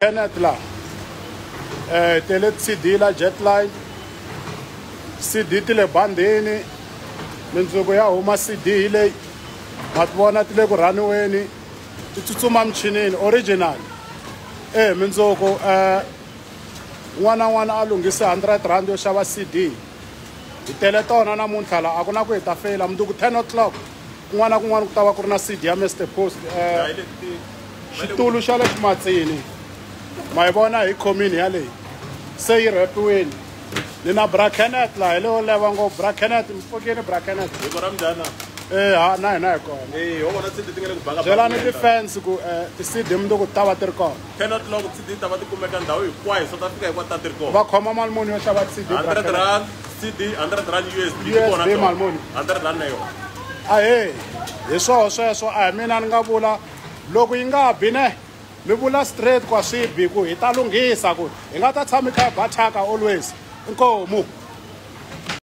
Kenneth la tele CD la Jetline CD tile bandini mindzuku ya huma CD leyi ma vona tile ku raniweni ti tsutsuma mchinini original mindzuku n'wana a lunghise 100 rand yo xava CD hi tele tona namuntlha la a ku na ku hi ta feyila mundzuku 10 o'clock kun'wana ku ta va ku ri na CD ya Mr Post xitulu xa le ximatsini ma yi vona hi khomini yaleyi se yi rhepiwini ni na Brakenet la hi leyo leva ngopfu Brakenet mfokini Brakenet na hina hi kona byelani ti-fans ku ti-CD mundzuku ti ta va ti ri kona 10 o'clock CD ta va ti kumeka ndhawu hinkwayo South Africa hinkwayo ta ti ri kona va khoma mali muni yo xava CD 100 rand CD 100 rand USB mali muni 100 rand na yona ahe hi swoho sweswo a hi mina ni nga vula loko yi nga bi ne mi vula straight kwa swibi ku hi ta lunghisa ku hi nga ta tshami kha hi ba thyaka always inkomu